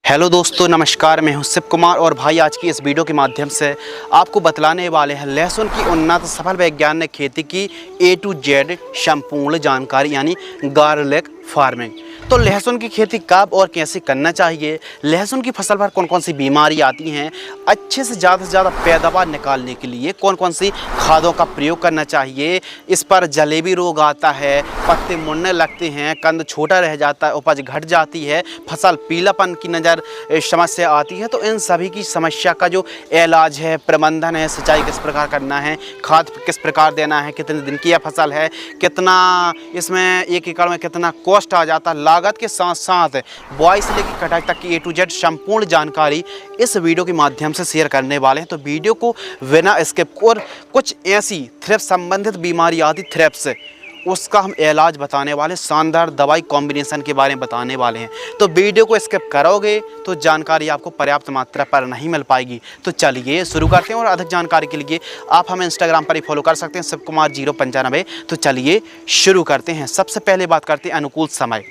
Hello दोस्तों, नमस्कार। मैं हूं शिव कुमार और भाई आज की इस वीडियो के माध्यम से आपको बतलाने वाले हैं लहसुन की उन्नत सफल वैज्ञानिक खेती की A to Z संपूर्ण जानकारी यानी गार्लिक फार्मिंग। तो लहसुन की खेती कब और कैसे करना चाहिए, लहसुन की फसल पर कौन कौन सी बीमारी आती हैं, अच्छे से ज़्यादा पैदावार निकालने के लिए कौन कौन सी खादों का प्रयोग करना चाहिए, इस पर जलेबी रोग आता है, पत्ते मुड़ने लगते हैं, कंद छोटा रह जाता है, उपज घट जाती है, फसल पीलापन की नज़र समस्या आती है। तो इन सभी की समस्या का जो इलाज है, प्रबंधन है, सिंचाई किस प्रकार करना है, खाद किस प्रकार देना है, कितने दिन की यह फसल है, कितना इसमें 1 एकड़ में कितना कॉस्ट आ जाता है, लागत के साथ साथ बुआई से लेकर कटाई तक की A to Z संपूर्ण जानकारी इस वीडियो के माध्यम से शेयर करने वाले हैं। तो वीडियो को बिना स्किप और कुछ ऐसी थ्रिप्स संबंधित बीमारी आती थ्रिप्स उसका हम इलाज बताने वाले, शानदार दवाई कॉम्बिनेशन के बारे में बताने वाले हैं। तो वीडियो को स्किप करोगे तो जानकारी आपको पर्याप्त मात्रा पर नहीं मिल पाएगी। तो चलिए शुरू करते हैं और अधिक जानकारी के लिए आप हमें इंस्टाग्राम पर ही फॉलो कर सकते हैं, शिव कुमार 095। तो चलिए शुरू करते हैं। सबसे पहले बात करते हैं अनुकूल समय।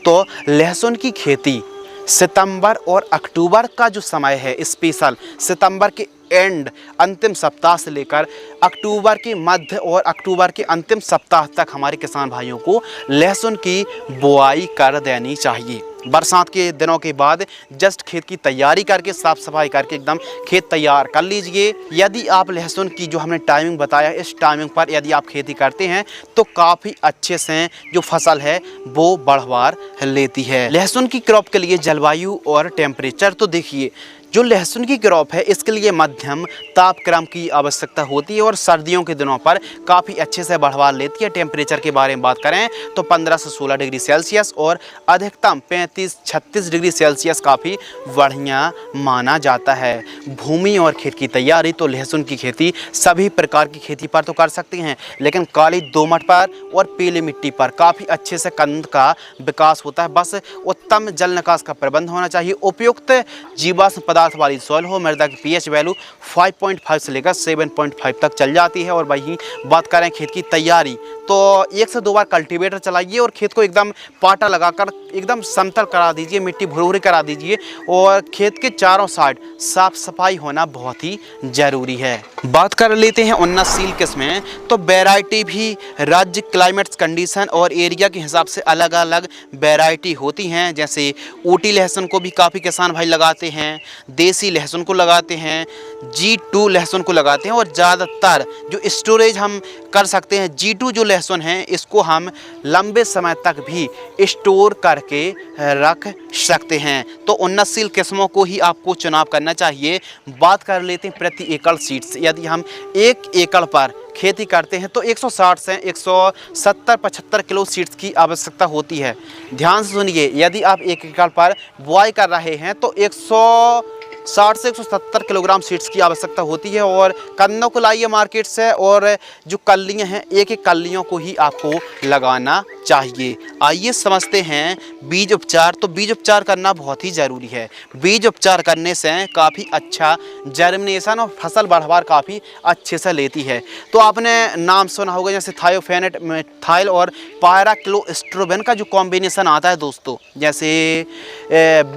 तो लहसुन की खेती सितंबर और अक्टूबर का जो समय है, स्पेशल सितंबर के एंड अंतिम सप्ताह से लेकर अक्टूबर के मध्य और अक्टूबर के अंतिम सप्ताह तक हमारे किसान भाइयों को लहसुन की बुआई कर देनी चाहिए। बरसात के दिनों के बाद जस्ट खेत की तैयारी करके साफ सफाई करके एकदम खेत तैयार कर लीजिए। यदि आप लहसुन की जो हमने टाइमिंग बताया, इस टाइमिंग पर यदि आप खेती करते हैं तो काफ़ी अच्छे से जो फसल है वो बढ़वार लेती है। लहसुन की क्रॉप के लिए जलवायु और टेम्परेचर, तो देखिए जो लहसुन की क्रॉप है इसके लिए मध्यम तापक्रम की आवश्यकता होती है और सर्दियों के दिनों पर काफ़ी अच्छे से बढ़वार लेती है। टेम्परेचर के बारे में बात करें तो 15 से 16 डिग्री सेल्सियस और अधिकतम 35-36 डिग्री सेल्सियस काफ़ी बढ़िया माना जाता है। भूमि और खेत की तैयारी, तो लहसुन की खेती सभी प्रकार की खेती पर तो कर सकते हैं, लेकिन काली दोमट पर और पीली मिट्टी पर काफ़ी अच्छे से कंद का विकास होता है। बस उत्तम जल निकास का प्रबंध होना चाहिए, उपयुक्त जीवाश्म पदार्थ वाली सॉइल हो, मृदा की पीएच वैल्यू 5.5 से लेकर 7.5 तक चल जाती है। और वहीं बात करें खेत की तैयारी, तो 1 से 2 बार कल्टीवेटर चलाइए और खेत को एकदम पाटा लगाकर एकदम समतल करा दीजिए, मिट्टी भुरभुरी करा दीजिए और खेत के चारों साइड साफ सफाई होना बहुत ही ज़रूरी है। बात कर लेते हैं उन्नतशील किस्में। तो वैरायटी भी राज्य, क्लाइमेट कंडीशन और एरिया के हिसाब से अलग अलग वैरायटी होती हैं। जैसे ऊटी लहसुन को भी काफ़ी किसान भाई लगाते हैं, देसी लहसुन को लगाते हैं, G2 लहसुन को लगाते हैं और ज़्यादातर जो स्टोरेज हम कर सकते हैं G2 जो लहसुन है इसको हम लंबे समय तक भी स्टोर करके रख सकते हैं। तो उन्नतशील किस्मों को ही आपको चुनाव करना चाहिए। बात कर लेते हैं प्रति एकड़ सीड्स। यदि हम 1 एकड़ पर खेती करते हैं तो 160 से 170-75 किलो सीड्स की आवश्यकता होती है। ध्यान से सुनिए, यदि आप 1 एकड़ पर बुआई कर रहे हैं तो 160 से 170 किलोग्राम सीड्स की आवश्यकता होती है। और कंदों को लाइए मार्केट से और जो कलियां हैं एक एक कलियों को ही आपको लगाना चाहिए। आइए समझते हैं बीज उपचार। तो बीज उपचार करना बहुत ही ज़रूरी है। बीज उपचार करने से काफ़ी अच्छा जर्मिनेशन और फसल बढ़वार काफ़ी अच्छे से लेती है। तो आपने नाम सुना होगा जैसे थायोफेनेट, मिथाइल और पायराक्लोस्ट्रोबिन का जो कॉम्बिनेशन आता है दोस्तों, जैसे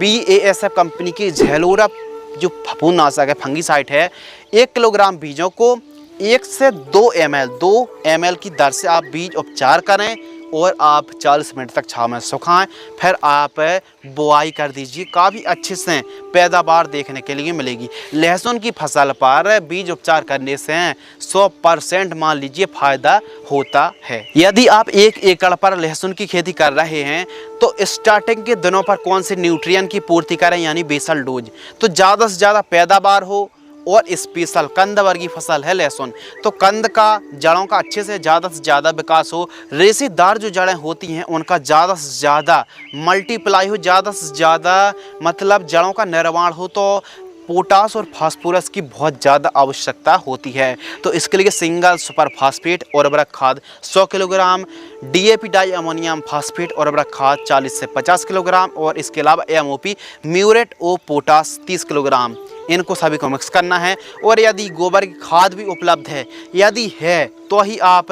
BASF कंपनी की झेलोरा जो फफूंदनाशक है, फंगीसाइड है, 1 किलोग्राम बीजों को 1 से 2 ml की दर से आप बीज उपचार करें और आप 40 मिनट तक छांव में सुखाएं, फिर आप बुआई कर दीजिए। काफ़ी अच्छे से पैदावार देखने के लिए मिलेगी। लहसुन की फसल पर बीज उपचार करने से 100% मान लीजिए फ़ायदा होता है। यदि आप 1 एकड़ पर लहसुन की खेती कर रहे हैं तो स्टार्टिंग के दिनों पर कौन से न्यूट्रिएंट की पूर्ति करें यानी बेसल डोज, तो ज़्यादा से ज़्यादा पैदावार हो और स्पेशल कंद वर्गीय फसल है लहसुन, तो कंद का जड़ों का अच्छे से ज़्यादा विकास हो, रेशेदार जो जड़ें होती हैं उनका ज़्यादा से ज़्यादा मल्टीप्लाई हो, ज़्यादा से ज़्यादा मतलब जड़ों का निर्माण हो, तो पोटास और फास्फोरस की बहुत ज़्यादा आवश्यकता होती है। तो इसके लिए सिंगल सुपर फास्फेट उर्वरक खाद 100 kilogram, DAP di ammonium phosphate उर्वरक खाद 40 से 50 किलोग्राम और इसके अलावा MOP muriate of potash 30 kilogram, इनको सभी को मिक्स करना है। और यदि गोबर की खाद भी उपलब्ध है, यदि है तो ही आप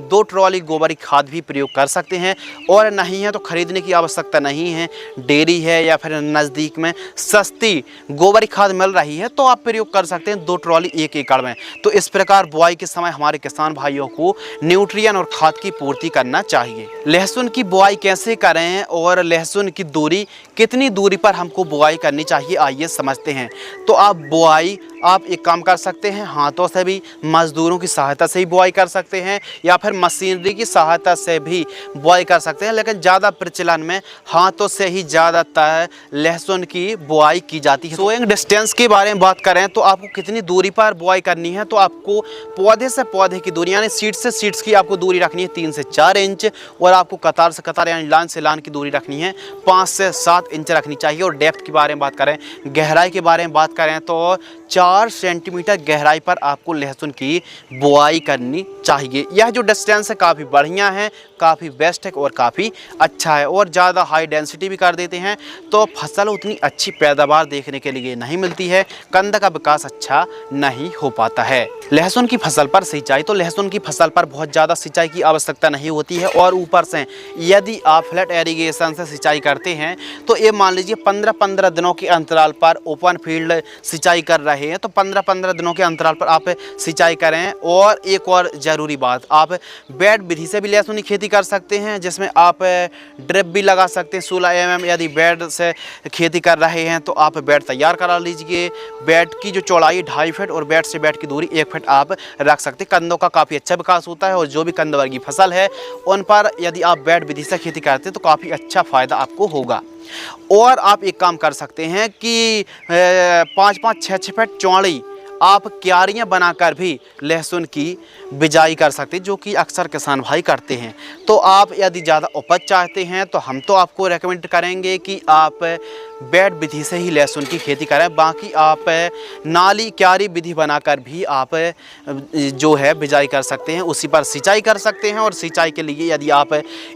2 ट्रॉली गोबर की खाद भी प्रयोग कर सकते हैं, और नहीं है तो खरीदने की आवश्यकता नहीं है। डेयरी है या फिर नज़दीक में सस्ती गोबर की खाद मिल रही है तो आप प्रयोग कर सकते हैं 2 ट्रॉली 1 एकड़ में। तो इस प्रकार बुआई के समय हमारे किसान भाइयों को न्यूट्रिएंट और खाद की पूर्ति करना चाहिए। लहसुन की बुआई कैसे करें और लहसुन की दूरी, कितनी दूरी पर हमको बुआई करनी चाहिए, आइए समझते हैं। तो आप एक काम कर सकते हैं, हाथों से भी, मजदूरों की सहायता से ही बुआई कर सकते हैं, या फिर मशीनरी की सहायता से भी बुआई कर सकते हैं। लेकिन ज़्यादा प्रचलन में हाथों से ही ज़्यादातर लहसुन की बुआई की जाती है। सोइंग डिस्टेंस के बारे में बात करें तो आपको कितनी दूरी पर बुआई करनी है, तो आपको पौधे से पौधे की दूरी यानी सीड्स से सीड्स की आपको दूरी रखनी है 3 से 4 इंच, और आपको कतार से कतार यानी लाइन से लाइन की दूरी रखनी है 5 से 7 इंच रखनी चाहिए। और डेप्थ के बारे में बात करें, गहराई के बारे में बात करें तो 4 सेंटीमीटर गहराई पर आपको लहसुन की बुआई करनी चाहिए। यह जो डिस्टेंस है काफ़ी बढ़िया है, काफ़ी बेस्ट है और काफ़ी अच्छा है। और ज़्यादा हाई डेंसिटी भी कर देते हैं तो फसल उतनी अच्छी पैदावार देखने के लिए नहीं मिलती है, कंद का विकास अच्छा नहीं हो पाता है। लहसुन की फसल पर सिंचाई, तो लहसुन की फसल पर बहुत ज़्यादा सिंचाई की आवश्यकता नहीं होती है। और ऊपर से यदि आप फ्लैट एरीगेशन से सिंचाई करते हैं तो ये मान लीजिए 15-15 दिनों के अंतराल पर ओपन फील्ड सिंचाई कर रहे हैं तो 15-15 दिनों के अंतराल पर आप सिंचाई करें। और एक और ज़रूरी बात, आप बेड विधि से भी लहसुन की खेती कर सकते हैं, जिसमें आप ड्रिप भी लगा सकते हैं 16 mm। यदि बेड से खेती कर रहे हैं तो आप बेड तैयार करा लीजिए। बेड की जो चौड़ाई 2.5 फीट और बेड से बेड की दूरी 1 फीट आप रख सकते हैं। कंदों का काफ़ी अच्छा विकास होता है, और जो भी कंद वर्गीय फसल है उन पर यदि आप बेड विधि से खेती करते हैं तो काफ़ी अच्छा फ़ायदा आपको होगा। और आप एक काम कर सकते हैं कि 5-5, 6-6 फीट चौड़ी आप क्यारियां बनाकर भी लहसुन की बिजाई कर सकते हैं, जो कि अक्सर किसान भाई करते हैं। तो आप यदि ज़्यादा उपज चाहते हैं तो हम तो आपको रेकमेंड करेंगे कि आप बेड विधि से ही लहसुन की खेती करें। बाकी आप नाली क्यारी विधि बनाकर भी आप जो है बिजाई कर सकते हैं, उसी पर सिंचाई कर सकते हैं। और सिंचाई के लिए यदि आप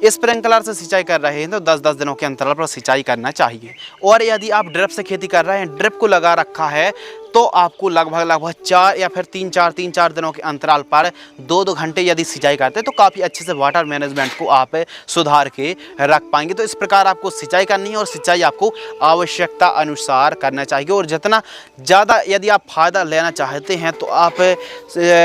स्प्रिंकलर से सिंचाई कर रहे हैं तो 10-10 दिनों के अंतराल पर सिंचाई करना चाहिए। और यदि आप ड्रिप से खेती कर रहे हैं, ड्रिप को लगा रखा है, तो आपको लगभग 4 या फिर 3-4 दिनों के अंतराल पर 2-2 घंटे यदि सिंचाई करते हैं तो काफ़ी अच्छे से वाटर मैनेजमेंट को आप सुधार के रख पाएंगे। तो इस प्रकार आपको सिंचाई करनी है, और सिंचाई आपको आवश्यकता अनुसार करना चाहिए। और जितना ज़्यादा यदि आप फ़ायदा लेना चाहते हैं तो आप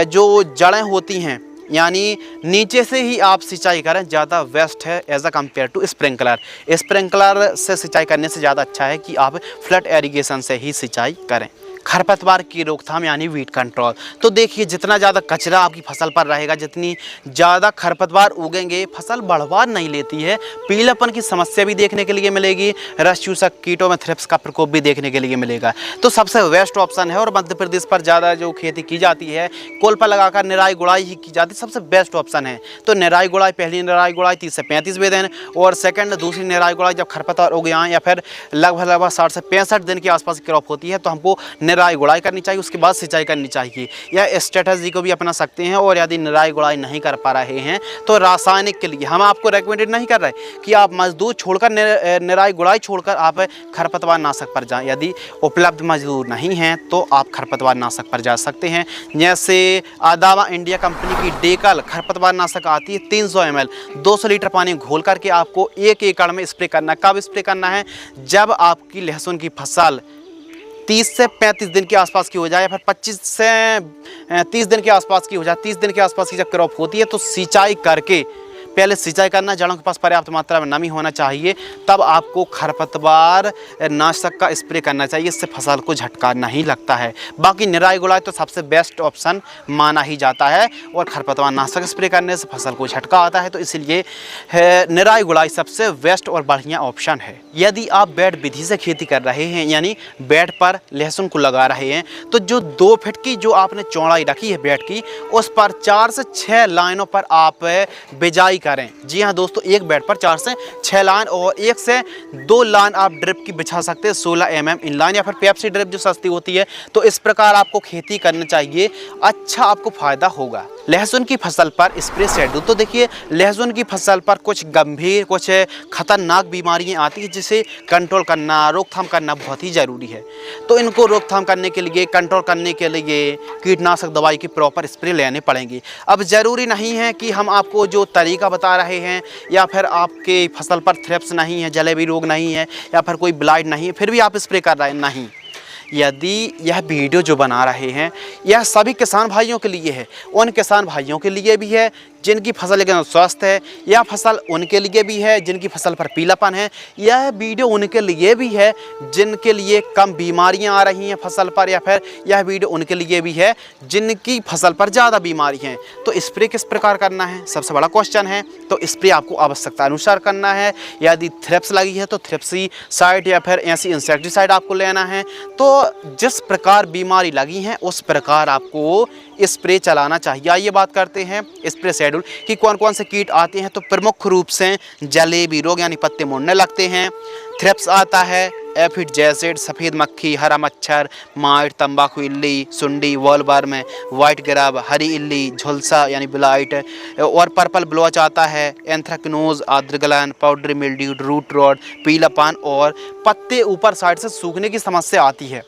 जो जड़ें होती हैं यानी नीचे से ही आप सिंचाई करें, ज़्यादा बेस्ट है as a compare to sprinkler. Sprinkler से सिंचाई करने से ज़्यादा अच्छा है कि आप फ्लड एरीगेशन से ही सिंचाई करें। खरपतवार की रोकथाम यानी वीड कंट्रोल, तो देखिए जितना ज़्यादा कचरा आपकी फसल पर रहेगा, जितनी ज़्यादा खरपतवार उगेंगे, फसल बढ़वार नहीं लेती है, पीलापन की समस्या भी देखने के लिए मिलेगी, रस चूसक कीटों में थ्रिप्स का प्रकोप भी देखने के लिए मिलेगा। तो सबसे बेस्ट ऑप्शन है, और मध्य प्रदेश पर ज़्यादा जो खेती की जाती है कोल पर लगाकर निराई गुड़ाई ही की जाती है, सबसे बेस्ट ऑप्शन है। तो निराई गुड़ाई, पहली निराई गुड़ाई 30 से 35 दिन, और सेकंड दूसरी निराई गुड़ाई जब खरपतवार उग जाएँ या फिर लगभग 60 से 65 दिन के आसपास क्रॉप होती है तो हमको निराई गुड़ाई करनी चाहिए, उसके बाद सिंचाई करनी चाहिए। या स्ट्रेटजी को भी अपना सकते हैं। और यदि निराई गुड़ाई नहीं कर पा रहे हैं तो रासायनिक के लिए हम आपको रेकमेंडेड नहीं कर रहे कि आप मजदूर छोड़कर निराई गुड़ाई छोड़कर आप खरपतवार नाशक पर जाएं। यदि उपलब्ध मजदूर नहीं हैं तो आप खरपतवार नाशक पर जा सकते हैं। जैसे आदावा इंडिया कंपनी की डेकल खरपतवार नाशक आती है, 300 ml 200 लीटर पानी घोल करके आपको 1 एकड़ में स्प्रे करना है। कब स्प्रे करना है? जब आपकी लहसुन की फसल 30 से 35 दिन के आसपास की हो जाए, या फिर 25 से 30 दिन के आसपास की हो जाए। 30 दिन के आसपास की जब क्रॉप होती है तो सिंचाई करके, पहले सिंचाई करना, जड़ों के पास पर्याप्त मात्रा में नमी होना चाहिए, तब आपको खरपतवार नाशक का स्प्रे करना चाहिए। इससे फसल को झटका नहीं लगता है। बाकी निराई गुड़ाई तो सबसे बेस्ट ऑप्शन माना ही जाता है, और खरपतवार नाशक स्प्रे करने से फसल को झटका आता है, तो इसलिए निराई गुड़ाई सबसे बेस्ट और बढ़िया ऑप्शन है। यदि आप बेड विधि से खेती कर रहे हैं यानी बेड पर लहसुन को लगा रहे हैं, तो जो 2 फीट की जो आपने चौड़ाई रखी है बेड की, उस पर 4 से 6 लाइनों पर आप बिजाई करें। जी हाँ दोस्तों, एक बेड पर 4 से 6 लाइन, और 1 से 2 लाइन आप ड्रिप की बिछा सकते हैं 16 mm इन लाइन, या फिर पेप्सी ड्रिप जो सस्ती होती है। तो इस प्रकार आपको खेती करनी चाहिए, अच्छा आपको फायदा होगा। लहसुन की फसल पर स्प्रे शेड्यूल। तो देखिए, लहसुन की फसल पर कुछ गंभीर, कुछ खतरनाक बीमारियां आती हैं जिसे कंट्रोल करना, रोकथाम करना बहुत ही ज़रूरी है। तो इनको रोकथाम करने के लिए, कंट्रोल करने के लिए कीटनाशक दवाई की प्रॉपर स्प्रे लेने पड़ेंगे। अब ज़रूरी नहीं है कि हम आपको जो तरीका बता रहे हैं या फिर आपके फसल पर थ्रिप्स नहीं है, जलेबी रोग नहीं है या फिर कोई ब्लाइट नहीं है, फिर भी आप स्प्रे कर रहे हैं, नहीं। यदि यह वीडियो जो बना रहे हैं यह सभी किसान भाइयों के लिए है, उन किसान भाइयों के लिए भी है जिनकी फसल एकदम स्वस्थ है, या फसल उनके लिए भी है जिनकी फसल पर पीलापन है, यह वीडियो उनके लिए भी है जिनके लिए कम बीमारियां आ रही हैं फसल पर, या फिर यह वीडियो उनके लिए भी है जिनकी फसल पर ज़्यादा बीमारी हैं। तो स्प्रे किस प्रकार करना है, सबसे बड़ा क्वेश्चन है। तो स्प्रे आपको आवश्यकता अनुसार करना है। यदि थ्रिप्स लगी है तो थ्रिप्सीसाइड या फिर ऐसी इंसेक्टिसाइड आपको लेना है। तो जिस प्रकार बीमारी लगी है उस प्रकार आपको स्प्रे चलाना चाहिए। आइए बात करते हैं स्प्रे शेड्यूल कि कौन कौन से कीट आते हैं। तो प्रमुख रूप से जलेबी रोग यानी पत्ते मुड़ने लगते हैं, थ्रिप्स आता है, एफिड जैसिड, सफ़ेद मक्खी, हरा मच्छर, माइट, तंबाकू इल्ली, सुंडी, वॉलवर्म, वाइट ग्रब, हरी इल्ली, झुलसा यानी ब्लाइट, और पर्पल ब्लॉच आता है, एंथ्रेक्नोज, आद्रगलन, पाउडरी मिल्ड्यू, रूट रॉट, पीलापन और पत्ते ऊपर साइड से सूखने की समस्या आती है।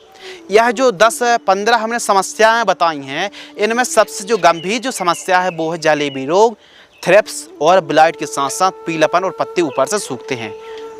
यह जो 10-15 हमने समस्याएं बताई हैं, इनमें सबसे जो गंभीर जो समस्या है वो है जलेबी रोग, थ्रिप्स और ब्लाइट के साथ साथ पीलापन और पत्ते ऊपर से सूखते हैं।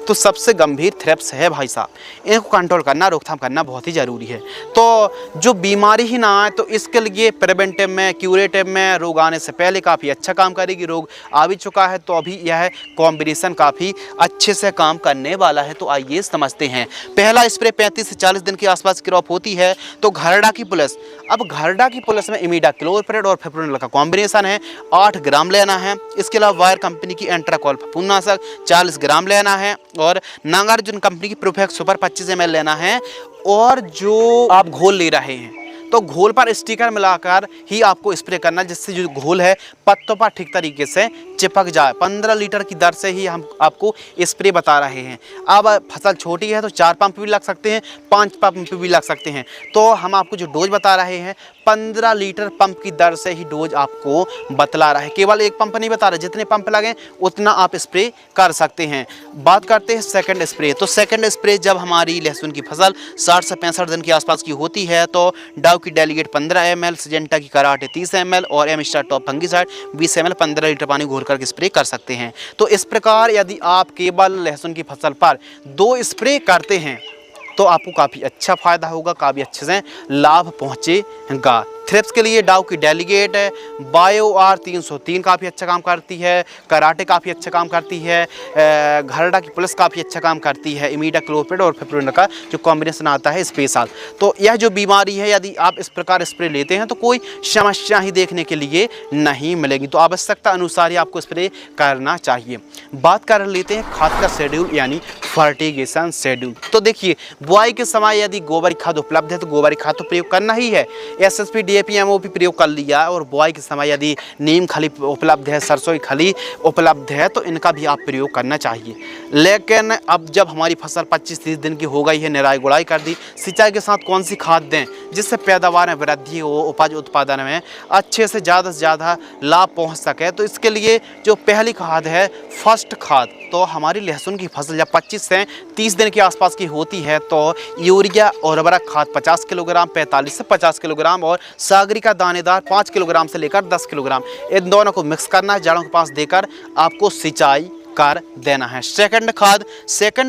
तो सबसे गंभीर थ्रिप्स है भाई साहब, इनको कंट्रोल करना, रोकथाम करना बहुत ही ज़रूरी है। तो जो बीमारी ही ना आए तो इसके लिए प्रिवेंटिव में, क्यूरेटिव में रोग आने से पहले काफ़ी अच्छा काम करेगी। रोग आ भी चुका है तो अभी यह कॉम्बिनेशन काफ़ी अच्छे से काम करने वाला है। तो आइए समझते हैं। पहला स्प्रे 35 से 40 दिन के आसपास क्रॉप होती है तो घरडा की प्लस। अब घरडा की प्लस में इमिडाक्लोप्रिड और फिप्रोनिल का कॉम्बिनेशन है, 8 ग्राम लेना है। इसके अलावा वायर कंपनी की एंट्राकॉल फफूंदनाशक 40 ग्राम लेना है, और नागार्जुन कंपनी की प्रोफेक्स सुपर 25 ml लेना है। और जो आप घोल ले रहे हैं तो घोल पर स्टिकर मिलाकर ही आपको स्प्रे करना, जिससे जो घोल है पत्तों पर ठीक तरीके से चिपक जाए। 15 लीटर की दर से ही हम आपको स्प्रे बता रहे हैं। अब फसल छोटी है तो 4 पंप भी लग सकते हैं, 5 पंप भी लग सकते हैं। तो हम आपको जो डोज बता रहे हैं 15 लीटर पंप की दर से ही डोज आपको बतला रहा है। केवल एक पंप नहीं बता रहा, जितने पंप लगें उतना आप स्प्रे कर सकते हैं। बात करते हैं सेकंड स्प्रे। तो सेकंड स्प्रे जब हमारी लहसुन की फसल 60 से 65 दिन के आसपास की होती है तो डाव की डेलीगेट 15 ml, सिजेंटा की कराटे 30 ml और M star top fungicide 20 ml 15 litre पानी घोल करके स्प्रे कर सकते हैं। तो इस प्रकार यदि आप केवल लहसुन की फसल पर 2 स्प्रे करते हैं तो आपको काफ़ी अच्छा फ़ायदा होगा, काफ़ी अच्छे से लाभ पहुँचेगा। थ्रिप्स के लिए डाव की डेलीगेट है, बायो आर 303 काफ़ी अच्छा काम करती है, कराटे काफ़ी अच्छा काम करती है, घरडा की प्लस काफ़ी अच्छा काम करती है, इमिडाक्लोप्रिड और फिप्रोनिल का जो कॉम्बिनेशन आता है स्पेशल। तो यह जो बीमारी है यदि आप इस प्रकार स्प्रे लेते हैं तो कोई समस्या ही देखने के लिए नहीं मिलेगी। तो आवश्यकता अनुसार ही आपको स्प्रे करना चाहिए। बात कर लेते हैं खाद का शेड्यूल यानी फर्टिगेशन शेड्यूल। तो देखिए, बुआई के समय यदि गोबर खाद उपलब्ध है तो गोबर खाद तो प्रयोग करना ही है। SSP DAP MOP प्रयोग कर लिया, और बुआई के समय यदि नीम खली उपलब्ध है, सरसों की खली उपलब्ध है तो इनका भी आप प्रयोग करना चाहिए। लेकिन अब जब हमारी फसल 25-30 दिन की हो गई है, निराई गुड़ाई कर दी, सिंचाई के साथ कौन सी खाद दें जिससे पैदावार में वृद्धि हो, उपज उत्पादन में अच्छे से ज़्यादा लाभ पहुँच सके। तो इसके लिए जो पहली खाद है फर्स्ट खाद, तो हमारी लहसुन की फसल जब 25 से 30 दिन के आसपास की होती है तो यूरिया और उर्वरक खाद 50 किलोग्राम, 45 से 50 किलोग्राम और सागरिका दानेदार 5 किलोग्राम से लेकर 10 किलोग्राम, इन दोनों को मिक्स करना है, जड़ों के पास देकर आपको सिंचाई कर देना है। सेकंड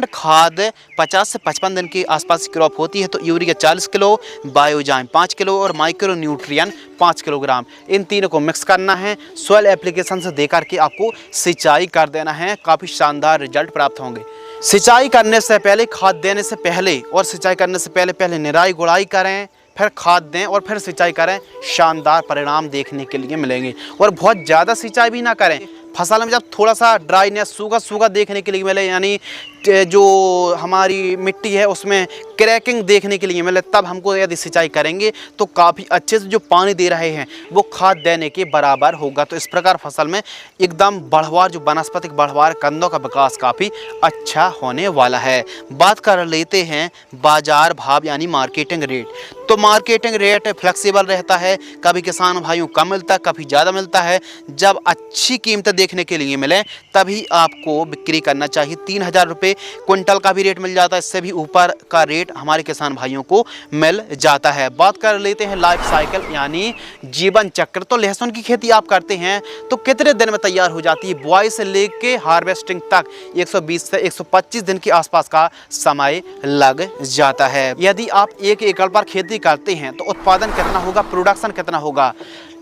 खाद 50 से 55 दिन के आसपास की क्रॉप होती है तो यूरिया 40 किलो, बायोजाइम 5 किलो और माइक्रो न्यूट्रिएंट 5 किलोग्राम, इन तीनों को मिक्स करना है। सॉइल एप्लीकेशन से देकर के आपको सिंचाई कर देना है, काफ़ी शानदार रिजल्ट प्राप्त होंगे। सिंचाई करने से पहले, खाद देने से पहले और सिंचाई करने से पहले निराई गुड़ाई करें, फिर खाद दें और फिर सिंचाई करें, शानदार परिणाम देखने के लिए मिलेंगे। और बहुत ज़्यादा सिंचाई भी ना करें, फसल में जब थोड़ा सा ड्राइनेस, सूखा देखने के लिए मिले, यानी जो हमारी मिट्टी है उसमें क्रैकिंग देखने के लिए मिले, तब हमको यदि सिंचाई करेंगे तो काफ़ी अच्छे से जो पानी दे रहे हैं वो खाद देने के बराबर होगा। तो इस प्रकार फसल में एकदम बढ़वार, जो वनस्पतिक बढ़वार, कंदों का विकास काफ़ी अच्छा होने वाला है। बात कर लेते हैं बाजार भाव यानी मार्केटिंग रेट। तो मार्केटिंग रेट फ्लेक्सिबल रहता है, कभी किसान भाइयों कम मिलता है, कभी ज़्यादा मिलता है। जब अच्छी कीमत देखने के लिए मिले तभी आपको बिक्री करना चाहिए। 3000 रुपये क्विंटल का भी रेट मिल जाता है, इससे भी ऊपर का रेट हमारे किसान भाइयों को मिल जाता है। बात कर लेते हैं लाइफ साइकिल यानी जीवन चक्र। तो लहसुन की खेती आप करते हैं तो कितने दिन में तैयार हो जाती है? बुआई से लेके हार्वेस्टिंग तक 120 से 125 दिन के आसपास का समय लग जाता है। यदि आप 1 एकड़ पर खेती करते हैं तो उत्पादन कितना होगा, प्रोडक्शन कितना होगा?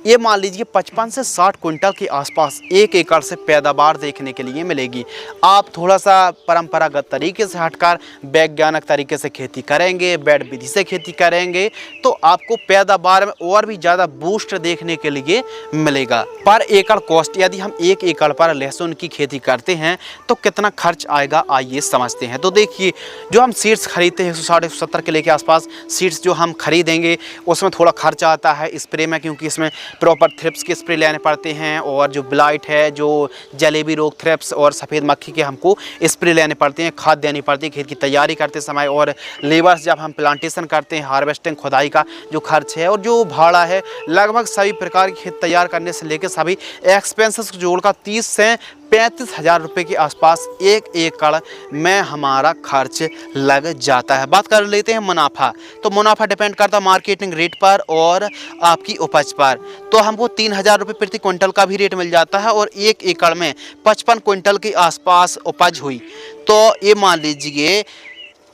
ये मान लीजिए 55 से 60 क्विंटल के आसपास 1 एकड़ से पैदावार देखने के लिए मिलेगी। आप थोड़ा सा परंपरागत तरीके से हटकर वैज्ञानिक तरीके से खेती करेंगे, बेड विधि से खेती करेंगे तो आपको पैदावार में और भी ज़्यादा बूस्ट देखने के लिए मिलेगा। पर एकड़ कॉस्ट, यदि हम 1 एकड़ पर लहसुन की खेती करते हैं तो कितना खर्च आएगा, आइए समझते हैं। तो देखिए, जो हम सीड्स खरीदते हैं 160-170 किलो के आसपास सीड्स जो हम खरीदेंगे उसमें थोड़ा खर्च आता है स्प्रे में, क्योंकि इसमें प्रॉपर थ्रिप्स के स्प्रे लेने पड़ते हैं और जो ब्लाइट है, जो जलेबी रोग, थ्रिप्स और सफ़ेद मक्खी के हमको स्प्रे लेने पड़ते हैं, खाद देनी पड़ती है खेत की तैयारी करते समय। और लेबर्स जब हम प्लांटेशन करते हैं, हार्वेस्टिंग, खुदाई का जो खर्च है और जो भाड़ा है, लगभग सभी प्रकार की खेत तैयार करने से लेकर सभी एक्सपेंसेस को जोड़कर 30 से 35,000 रुपये के आसपास 1 एकड़ में हमारा खर्च लग जाता है। बात कर लेते हैं मुनाफा। तो मुनाफा डिपेंड करता है मार्केटिंग रेट पर और आपकी उपज पर। तो हमको 3000 रुपये प्रति क्विंटल का भी रेट मिल जाता है और 1 एकड़ में 55 क्विंटल के आसपास उपज हुई तो ये मान लीजिए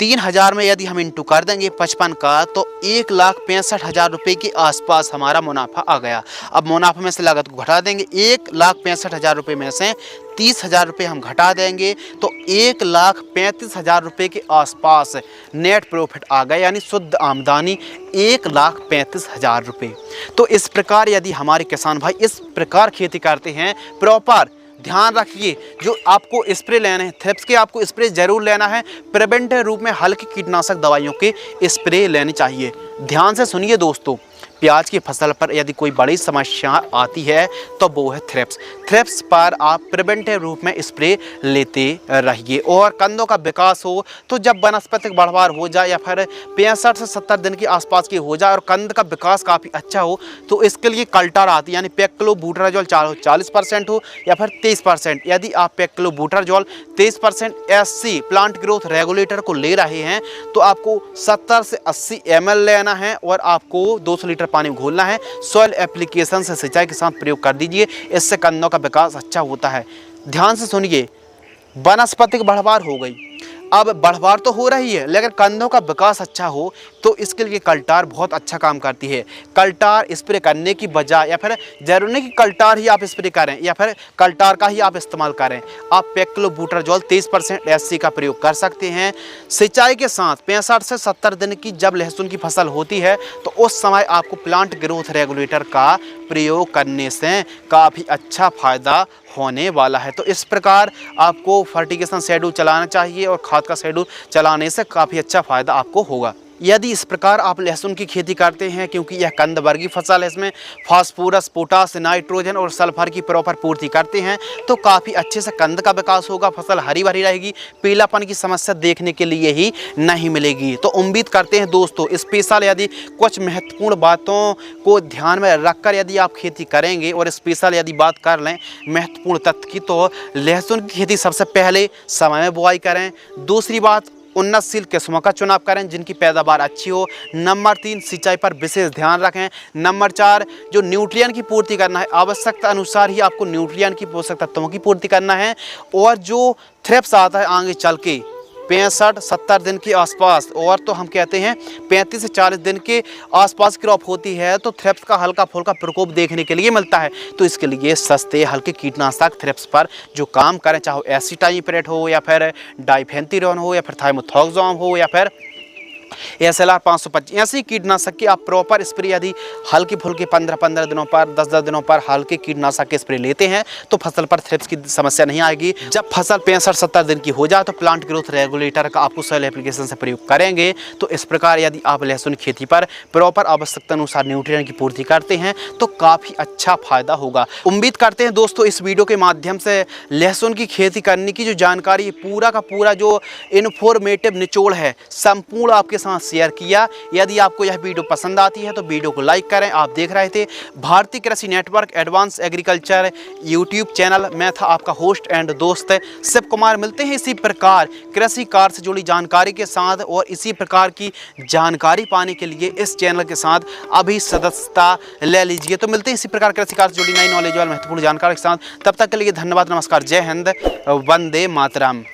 3000 में यदि हम इंटू कर देंगे 55 का तो 1,65,000 रुपये के आसपास हमारा मुनाफा आ गया। अब मुनाफे में से लागत को घटा देंगे, 1,65,000 रुपये में से 30,000 रुपये हम घटा देंगे तो 1,35,000 रुपये के आसपास नेट प्रॉफिट आ गया, यानी शुद्ध आमदनी 1,35,000 रुपये। तो इस प्रकार यदि हमारे किसान भाई इस प्रकार खेती करते हैं, प्रॉपर ध्यान रखिए, जो आपको स्प्रे लेने हैं थ्रिप्स के, आपको स्प्रे जरूर लेना है। प्रिवेंटिव रूप में हल्की कीटनाशक दवाइयों के स्प्रे लेने चाहिए। ध्यान से सुनिए दोस्तों, प्याज की फसल पर यदि कोई बड़ी समस्या आती है तो वो है थ्रिप्स। थ्रिप्स पर आप प्रिवेंटिव रूप में स्प्रे लेते रहिए। और कंदों का विकास हो तो जब वनस्पतिक बढ़वार हो जाए या फिर 65 से 70 दिन के आसपास की हो जाए और कंद का विकास काफ़ी अच्छा हो तो इसके लिए कल्टर आती है, यानी पेक्लोबुटराजोल 40% हो या फिर 23%। यदि आप पेक्लोबुटराजोल 23% SC प्लांट ग्रोथ रेगुलेटर को ले रहे हैं तो आपको 70 से 80 ml लेना है और आपको 200 लीटर पानी में घोलना है। सॉइल एप्लीकेशन से सिंचाई के साथ प्रयोग कर दीजिए, इससे कंदों का विकास अच्छा होता है। ध्यान से सुनिए, वनस्पतिक बढ़वार हो गई, अब बढ़वार तो हो रही है लेकिन कंदों का विकास अच्छा हो तो इसके लिए कल्टार बहुत अच्छा काम करती है। कल्टार स्प्रे करने की बजाय या फिर जरूरी नहीं कि कल्टार ही आप स्प्रे करें या फिर कल्टार का ही आप इस्तेमाल करें, आप पेक्लोबुटराजोल 23% SC का प्रयोग कर सकते हैं। सिंचाई के साथ 65 से 70 दिन की जब लहसुन की फसल होती है तो उस समय आपको प्लांट ग्रोथ रेगुलेटर का प्रयोग करने से काफ़ी अच्छा फ़ायदा होने वाला है। तो इस प्रकार आपको फर्टिगेशन शेड्यूल चलाना चाहिए और खाद का शेड्यूल चलाने से काफ़ी अच्छा फ़ायदा आपको होगा। यदि इस प्रकार आप लहसुन की खेती करते हैं, क्योंकि यह कंद वर्गीय फसल है, इसमें फास्फोरस, पोटास, नाइट्रोजन और सल्फर की प्रॉपर पूर्ति करते हैं तो काफ़ी अच्छे से कंद का विकास होगा, फसल हरी भरी रहेगी, पीलापन की समस्या देखने के लिए ही नहीं मिलेगी। तो उम्मीद करते हैं दोस्तों स्पेशल यदि कुछ महत्वपूर्ण बातों को ध्यान में रखकर यदि आप खेती करेंगे और स्पेशल यदि बात कर लें महत्वपूर्ण तथ्य की, तो लहसुन की खेती सबसे पहले समय में बुआई करें। दूसरी बात, उन्नतशील किस्मों का चुनाव करें जिनकी पैदावार अच्छी हो। नंबर 3, सिंचाई पर विशेष ध्यान रखें। नंबर 4, जो न्यूट्रिएंट की पूर्ति करना है, आवश्यकता अनुसार ही आपको न्यूट्रिएंट की पोषक तत्वों की पूर्ति करना है। और जो थ्रिप्स आता है आगे चल के 65-70 दिन के आसपास, और तो हम कहते हैं 35 से 40 दिन के आसपास क्रॉप होती है तो थ्रिप्स का हल्का फुल्का प्रकोप देखने के लिए मिलता है। तो इसके लिए सस्ते हल्के कीटनाशक थ्रिप्स पर जो काम करें, चाहे एसिटाइपरेट हो या फिर डाइफेंथीरॉन हो या फिर थाइमोथोक्साम हो या फिर SLR 525 ऐसे कीटनाशक की आप प्रॉपर स्प्रे यदि हल्की फुल्की 15-15 दिनों पर 10-10 दिनों पर हल्के कीटनाशक के स्प्रे लेते हैं तो फसल पर थ्रिप्स की समस्या नहीं आएगी। जब फसल 65-70 दिन की हो जाए तो प्लांट ग्रोथ रेगुलेटर का आपको सॉइल एप्लीकेशन से प्रयोग करेंगे। तो इस प्रकार यदि आप लहसुन खेती पर प्रॉपर आवश्यकता अनुसार न्यूट्रिएंट की पूर्ति करते हैं तो काफ़ी अच्छा फायदा होगा। उम्मीद करते हैं दोस्तों इस वीडियो के माध्यम से लहसुन की खेती करने की जो जानकारी पूरा का पूरा जो इन्फॉर्मेटिव निचोड़ है संपूर्ण आपके साथ शेयर किया। यदि आपको यह वीडियो पसंद आती है तो वीडियो को लाइक करें। आप देख रहे थे भारतीय कृषि network advance agriculture YouTube channel. मैं था आपका होस्ट एंड दोस्त शिव कुमार। मिलते हैं इसी प्रकार कृषि कार्य से जुड़ी जानकारी के साथ और इसी प्रकार की जानकारी पाने के लिए इस चैनल के साथ अभी सदस्यता ले लीजिए। तो मिलते हैं इसी प्रकार कृषि कार्य से जुड़ी नई नॉलेज वाली महत्वपूर्ण जानकारी के साथ। तब तक के लिए धन्यवाद, नमस्कार, जय हिंद, वंदे मातरम।